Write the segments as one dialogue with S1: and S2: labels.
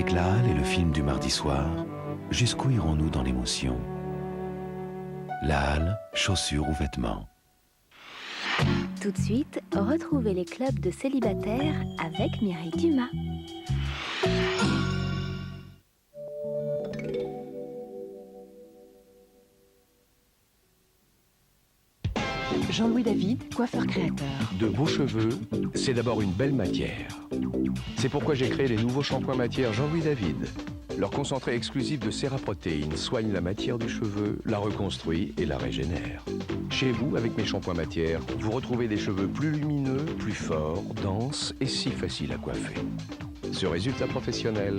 S1: Avec La Halle et le film du mardi soir, jusqu'où irons-nous dans l'émotion? La Halle, chaussures ou vêtements?
S2: Tout de suite, retrouvez les clubs de célibataires avec Mireille Dumas.
S3: Jean-Louis David, coiffeur créateur.
S4: De beaux cheveux, c'est d'abord une belle matière. C'est pourquoi j'ai créé les nouveaux shampoings matière Jean-Louis David. Leur concentré exclusif de séraprotéine soigne la matière du cheveu, la reconstruit et la régénère. Chez vous, avec mes shampoings matière, vous retrouvez des cheveux plus lumineux, plus forts, denses et si faciles à coiffer. Ce résultat professionnel,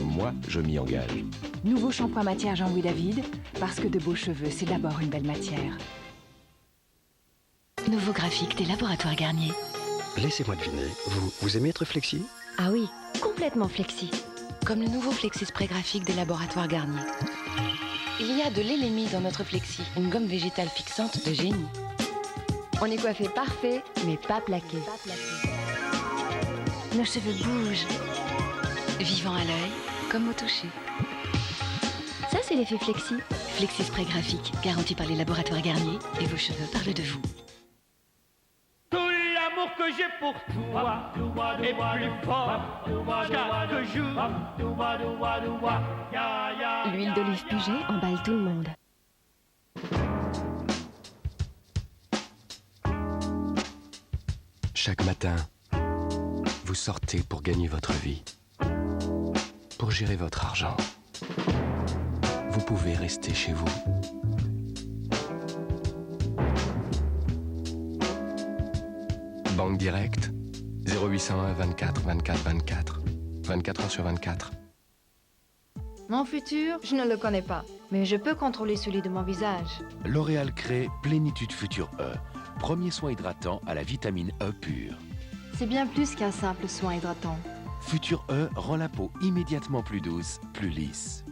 S4: moi, je m'y engage.
S3: Nouveau shampoing matière Jean-Louis David, parce que de beaux cheveux, c'est d'abord une belle matière.
S5: Nouveau graphique des laboratoires Garnier.
S6: Laissez-moi deviner, vous aimez être flexi?
S2: Ah oui, complètement flexi.
S5: Comme le nouveau Flexi Spray graphique des laboratoires Garnier. Il y a de l'Elemi dans notre Flexi, une gomme végétale fixante de génie.
S2: On est coiffé parfait, mais pas plaqué. Nos cheveux bougent.
S5: Vivant à l'œil, comme au toucher.
S2: Ça, c'est l'effet flexi.
S5: Flexi Spray graphique, garanti par les laboratoires Garnier, et vos cheveux parlent de vous.
S7: Tout l'amour que j'ai pour toi est plus fort chaque jour.
S2: L'huile d'olive Puget emballe tout le monde.
S6: Chaque matin, vous sortez pour gagner votre vie, pour gérer votre argent. Vous pouvez rester chez vous. Banque Directe, 0801 24 24 24. 24 heures sur 24.
S8: Mon futur, je ne le connais pas, mais je peux contrôler celui de mon visage.
S1: L'Oréal crée Plénitude Future E, premier soin hydratant à la vitamine E pure.
S8: C'est bien plus qu'un simple soin hydratant.
S1: Future E rend la peau immédiatement plus douce, plus lisse.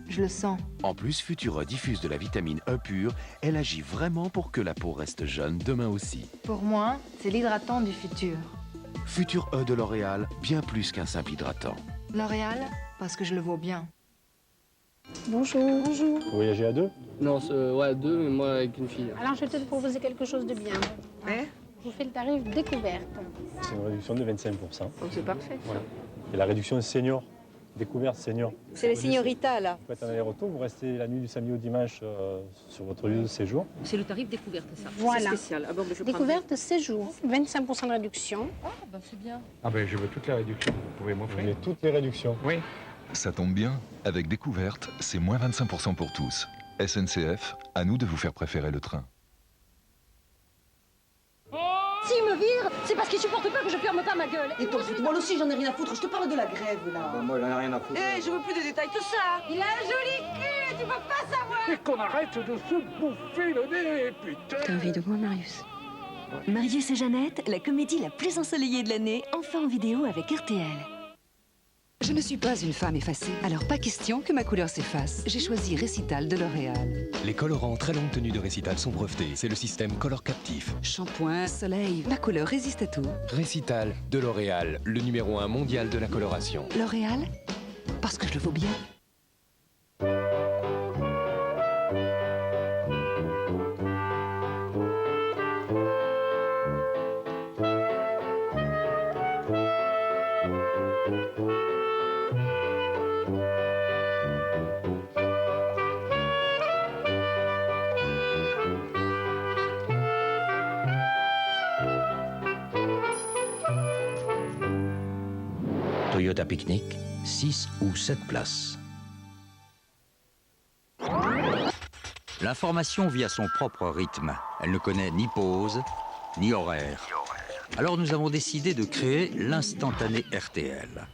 S8: Je le sens.
S1: En plus, Future E diffuse de la vitamine E pure, elle agit vraiment pour que la peau reste jeune demain aussi.
S8: Pour moi, c'est l'hydratant du futur.
S1: Future E de L'Oréal, bien plus qu'un simple hydratant.
S8: L'Oréal, parce que je le vaux bien.
S9: Bonjour. Bonjour.
S10: Vous voyagez à deux?
S9: Non, ouais, à deux, mais moi avec une fille.
S11: Alors, je vais te proposer quelque chose de bien.
S8: Ouais.
S11: Je vous fais le tarif découverte.
S10: C'est une réduction de 25%.
S8: Donc c'est parfait.
S10: Voilà. Et la réduction senior, découverte senior.
S8: C'est les signoritas, là.
S10: Vous faites un aller-retour, vous restez la nuit du samedi au dimanche sur votre lieu de séjour.
S12: C'est le tarif découverte, ça.
S11: Voilà.
S12: C'est spécial. Ah bon, je
S11: découverte, séjour. 25% de réduction.
S12: Ah, bah c'est bien.
S4: Ah ben, je veux toute la réduction. Vous pouvez
S10: Vous
S4: m'offrir?
S10: voulez toutes les réductions?
S4: Oui.
S13: Ça tombe bien, avec Découverte, c'est moins 25% pour tous. SNCF, à nous de vous faire préférer le train.
S11: S'il me vire, c'est parce qu'il supporte pas que je ferme pas ma gueule.
S12: Et toi, moi aussi, j'en ai rien à foutre. Je te parle de la grève, là.
S9: Bah, moi, j'en ai rien à foutre.
S12: Je veux plus de détails que ça.
S11: Il a un joli cul, tu peux pas savoir.
S7: Et qu'on arrête de se bouffer le nez, putain.
S3: T'as envie de moi, Marius? Marius et Jeannette, la comédie la plus ensoleillée de l'année, enfin en vidéo avec RTL.
S14: Je ne suis pas une femme effacée, alors pas question que ma couleur s'efface. J'ai choisi Récital de L'Oréal.
S6: Les colorants très longue tenue de Récital sont brevetés. C'est le système Color Captif.
S14: Shampoing, soleil, ma couleur résiste à tout.
S6: Récital de L'Oréal, le numéro 1 mondial de la coloration.
S14: L'Oréal, parce que je le vaux bien.
S15: Toyota Picnic, 6 ou 7 places. L'information vit à son propre rythme. Elle ne connaît ni pause, ni horaire. Alors nous avons décidé de créer l'instantané RTL.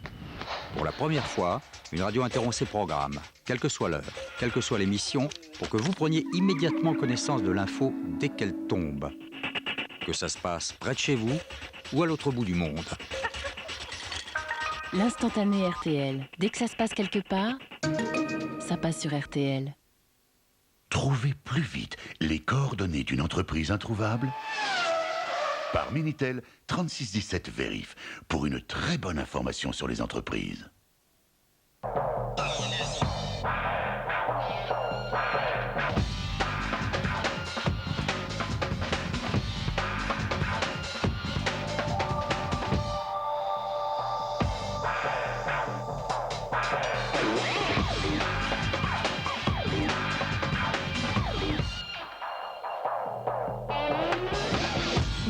S15: Pour la première fois, une radio interrompt ses programmes, quelle que soit l'heure, quelle que soit l'émission, pour que vous preniez immédiatement connaissance de l'info dès qu'elle tombe. Que ça se passe près de chez vous ou à l'autre bout du monde.
S3: L'instantané RTL. Dès que ça se passe quelque part, ça passe sur RTL.
S16: Trouvez plus vite les coordonnées d'une entreprise introuvable par Minitel 3617 Vérif pour une très bonne information sur les entreprises.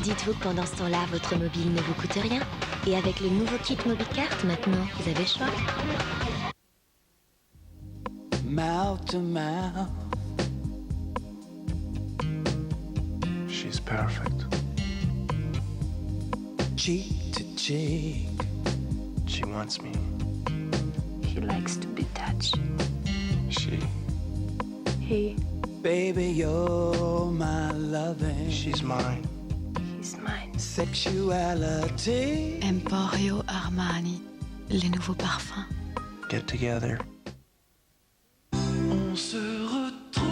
S2: Dites-vous que pendant ce temps-là, votre mobile ne vous coûte rien. Et avec le nouveau kit MobiCard, maintenant, vous avez le choix.
S17: Mouth to mouth.
S6: She's perfect.
S17: Cheek to cheek.
S6: She wants me.
S8: She likes to be touched.
S6: She.
S8: He.
S17: Baby, you're my loving.
S6: She's mine.
S8: He's mine.
S17: Sexuality.
S5: Emporio Armani, les nouveaux parfums.
S6: Get together.
S17: On se retrouve.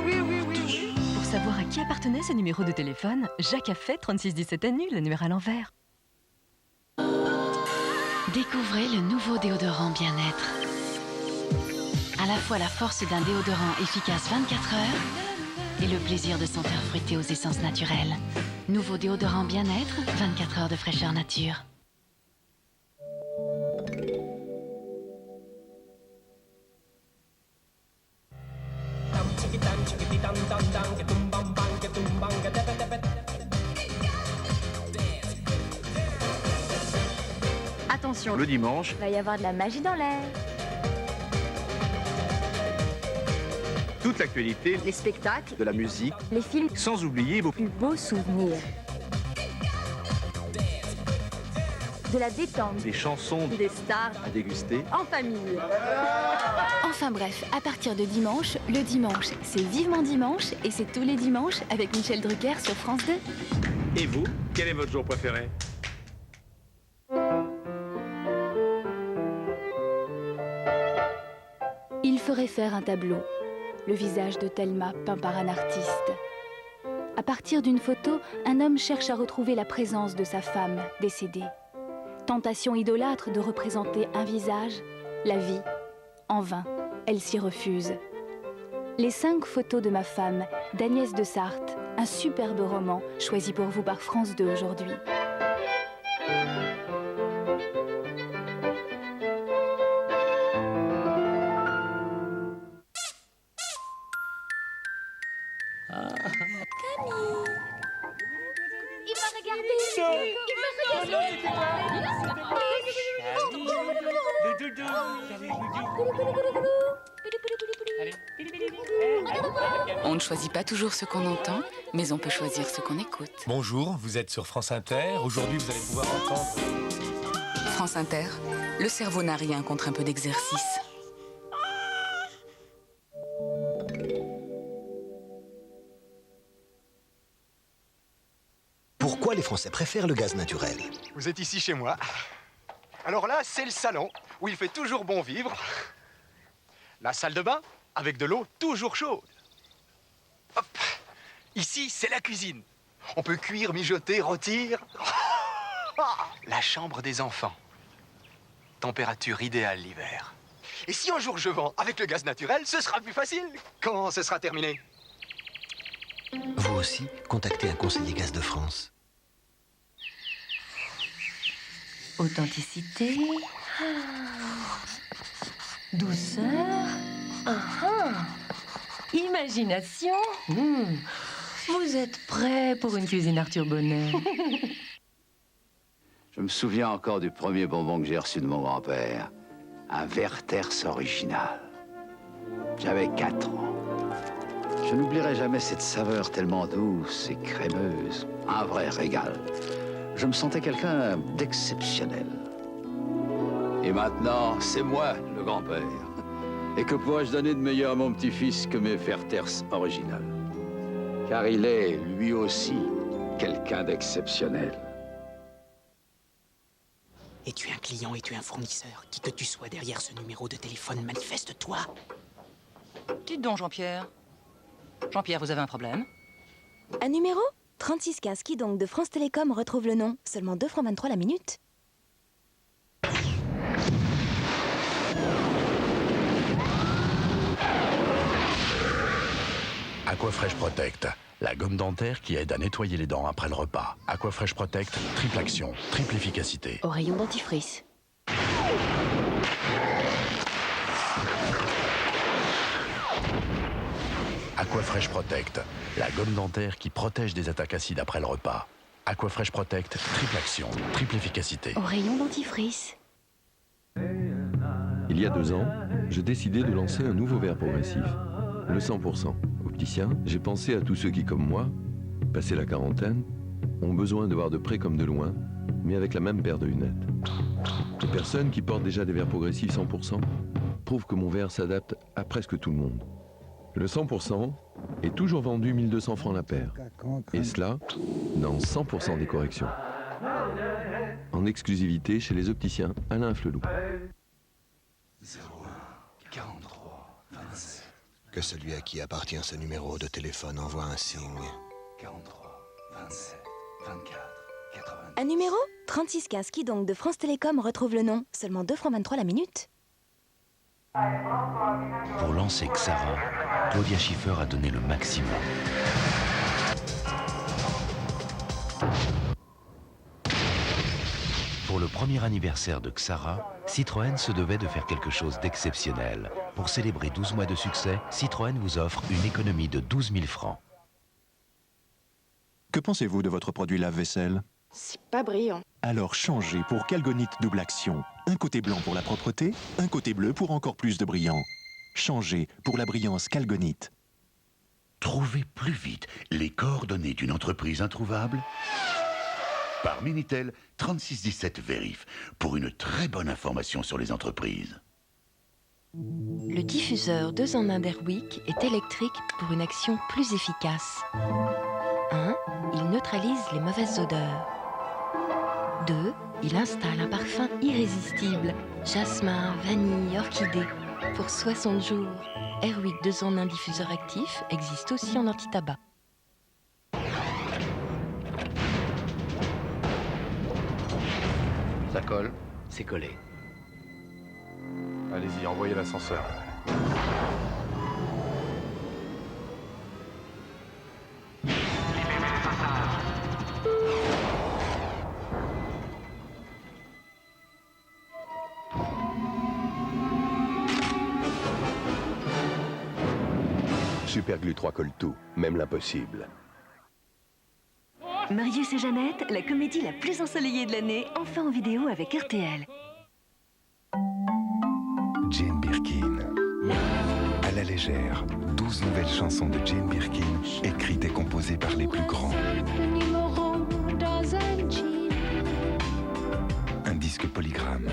S17: Oui.
S3: Pour savoir à qui appartenait ce numéro de téléphone, Jacques a fait 3617 annule, le numéro à l'envers.
S5: Découvrez le nouveau déodorant Bien-être. À la fois la force d'un déodorant efficace 24 heures et le plaisir de senteur fruité aux essences naturelles. Nouveau déodorant Bien-être, 24 heures de fraîcheur nature.
S18: Attention, le dimanche,
S2: Il va y avoir de la magie dans l'air.
S18: toute l'actualité,
S2: Les spectacles,
S18: de la musique,
S2: les films,
S18: sans oublier vos
S2: plus beaux souvenirs. De la détente,
S18: des chansons
S2: des stars,
S18: à déguster.
S2: en famille.
S19: Enfin bref, à partir de dimanche, le dimanche, c'est Vivement Dimanche et c'est tous les dimanches avec Michel Drucker sur France 2.
S18: Et vous, quel est votre jour préféré?
S19: Il ferait faire un tableau, le visage de Thelma peint par un artiste. À partir d'une photo, un homme cherche à retrouver la présence de sa femme décédée. Tentation idolâtre de représenter un visage, la vie. En vain, elle s'y refuse. Les 5 photos de ma femme, d'Agnès de Sarthe, un superbe roman choisi pour vous par France 2 aujourd'hui.
S2: Il va regarder.
S5: On ne choisit pas toujours ce qu'on entend, mais on peut choisir ce qu'on écoute.
S20: Bonjour, vous êtes sur France Inter. Aujourd'hui, vous allez pouvoir entendre...
S5: France Inter, le cerveau n'a rien contre un peu d'exercice.
S21: Pourquoi les Français préfèrent le gaz naturel?
S22: Vous êtes ici chez moi. Alors là, c'est le salon, où il fait toujours bon vivre. La salle de bain, avec de l'eau toujours chaude. Hop. Ici, c'est la cuisine. On peut cuire, mijoter, rôtir. La chambre des enfants. Température idéale l'hiver. Et si un jour je vends avec le gaz naturel, ce sera plus facile quand ce sera terminé.
S21: Vous aussi, contactez un conseiller gaz de France.
S3: Authenticité, douceur, imagination. Vous êtes prêt pour une cuisine Arthur Bonnet?
S23: Je me souviens encore du premier bonbon que j'ai reçu de mon grand-père. Un Werther's original. J'avais 4 ans. Je n'oublierai jamais cette saveur tellement douce et crémeuse. Un vrai régal. Je me sentais quelqu'un d'exceptionnel. Et maintenant, c'est moi, le grand-père. Et que pourrais-je donner de meilleur à mon petit-fils que mes Werther's original? Car il est, lui aussi, quelqu'un d'exceptionnel.
S24: Es-tu un client, es-tu un fournisseur? Qui que tu sois derrière ce numéro de téléphone, manifeste-toi.
S25: Dites donc, Jean-Pierre. Jean-Pierre, vous avez un problème?
S19: Un numéro 3615 qui donc de France Télécom retrouve le nom. Seulement 2,23 francs la minute.
S16: Aquafresh Protect, la gomme dentaire qui aide à nettoyer les dents après le repas. Aquafresh Protect, triple action, triple efficacité.
S19: Au rayon dentifrice.
S16: Aquafresh Protect, la gomme dentaire qui protège des attaques acides après le repas. Aquafresh Protect, triple action, triple efficacité.
S19: Au rayon dentifrice.
S1: Il y a 2 ans, j'ai décidé de lancer un nouveau verre progressif, le 100%. Opticien, j'ai pensé à tous ceux qui, comme moi, passé la quarantaine, ont besoin de voir de près comme de loin, mais avec la même paire de lunettes. Les personnes qui portent déjà des verres progressifs 100% prouvent que mon verre s'adapte à presque tout le monde. Le 100% est toujours vendu 1200 francs la paire, et cela dans 100% des corrections. En exclusivité chez les opticiens Alain Flelou.
S21: 01 43 27. Que celui à qui appartient ce numéro de téléphone envoie un signe.
S17: 43 27 24 80.
S4: Un numéro 3615 qui donc de France Télécom retrouve le nom. Seulement 2 francs 23 la minute.
S9: Pour lancer Xara, Claudia Schiffer a donné le maximum. Pour le premier anniversaire de Xara, Citroën se devait de faire quelque chose d'exceptionnel. Pour célébrer 12 mois de succès, Citroën vous offre une économie de 12 000 francs.
S10: Que pensez-vous de votre produit lave-vaisselle?
S11: C'est pas brillant.
S10: Alors changez pour Calgonite double action. Un côté blanc pour la propreté, un côté bleu pour encore plus de brillant. Changez pour la brillance Calgonite.
S13: Trouvez plus vite les coordonnées d'une entreprise introuvable par Minitel 3617 Vérif pour une très bonne information sur les entreprises.
S4: Le diffuseur 2 en 1 d'Airwick est électrique pour une action plus efficace. 1. Il neutralise les mauvaises odeurs. 2. Il installe un parfum irrésistible, jasmin, vanille, orchidée, pour 60 jours. Airwick 2 en 1 diffuseur actif existe aussi en anti-tabac.
S6: Ça colle, c'est collé.
S22: Allez-y, envoyez l'ascenseur.
S1: Superglue 3 colle tout, même l'impossible.
S3: Mariée, c'est Jeannette, la comédie la plus ensoleillée de l'année, enfin en vidéo avec RTL.
S26: Jane Birkin. À la légère, 12 nouvelles chansons de Jane Birkin, écrites et composées par les plus grands. Un disque polygramme.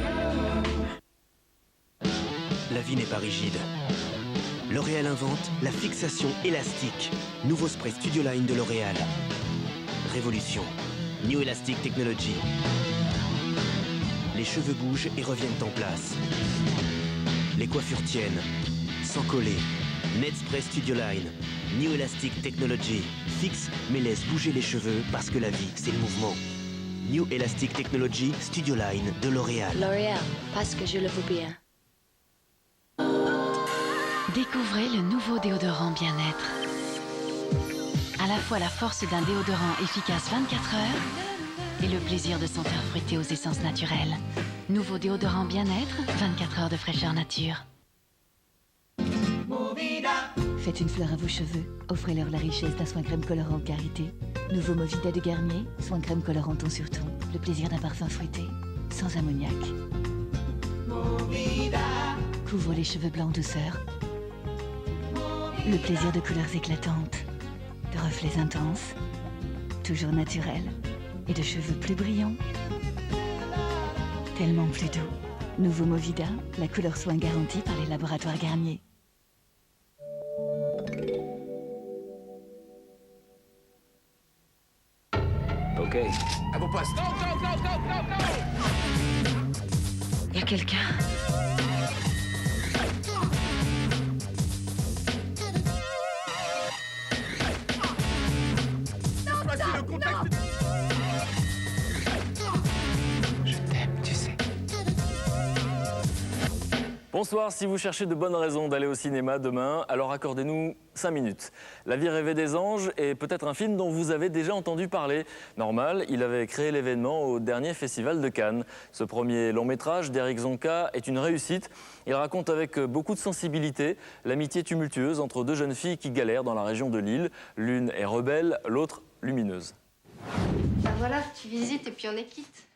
S24: La vie n'est pas rigide. L'Oréal invente la fixation élastique. Nouveau spray Studio Line de L'Oréal. Révolution. New Elastic Technology. Les cheveux bougent et reviennent en place. Les coiffures tiennent, sans coller. Net Spray Studio Line. New Elastic Technology. Fixe, mais laisse bouger les cheveux parce que la vie, c'est le mouvement. New Elastic Technology Studio Line de L'Oréal.
S11: L'Oréal, parce que je le veux bien.
S5: Découvrez le nouveau déodorant bien-être. À la fois la force d'un déodorant efficace 24 heures et le plaisir de senteur fruité aux essences naturelles. Nouveau déodorant bien-être, 24 heures de fraîcheur nature.
S27: Faites une fleur à vos cheveux. Offrez-leur la richesse d'un soin crème colorant Carité. Nouveau Movida de Garnier, soin crème colorant ton sur ton. Le plaisir d'un parfum fruité, sans ammoniac. Couvre les cheveux blancs en douceur. Le plaisir de couleurs éclatantes, de reflets intenses, toujours naturels, et de cheveux plus brillants. Tellement plus doux. Nouveau Movida, la couleur soin garantie par les laboratoires Garnier.
S6: Ok. À vos postes.
S4: Y a quelqu'un?
S6: Voici le contexte.
S21: Je t'aime, tu sais.
S2: Bonsoir, si vous cherchez de bonnes raisons d'aller au cinéma demain, alors accordez-nous 5 minutes. La vie rêvée des anges est peut-être un film dont vous avez déjà entendu parler. Normal, il avait créé l'événement au dernier festival de Cannes. Ce premier long métrage d'Eric Zonka est une réussite. Il raconte avec beaucoup de sensibilité l'amitié tumultueuse entre deux jeunes filles qui galèrent dans la région de Lille. L'une est rebelle, l'autre lumineuse.
S7: Ben voilà, tu visites et puis on est quitte.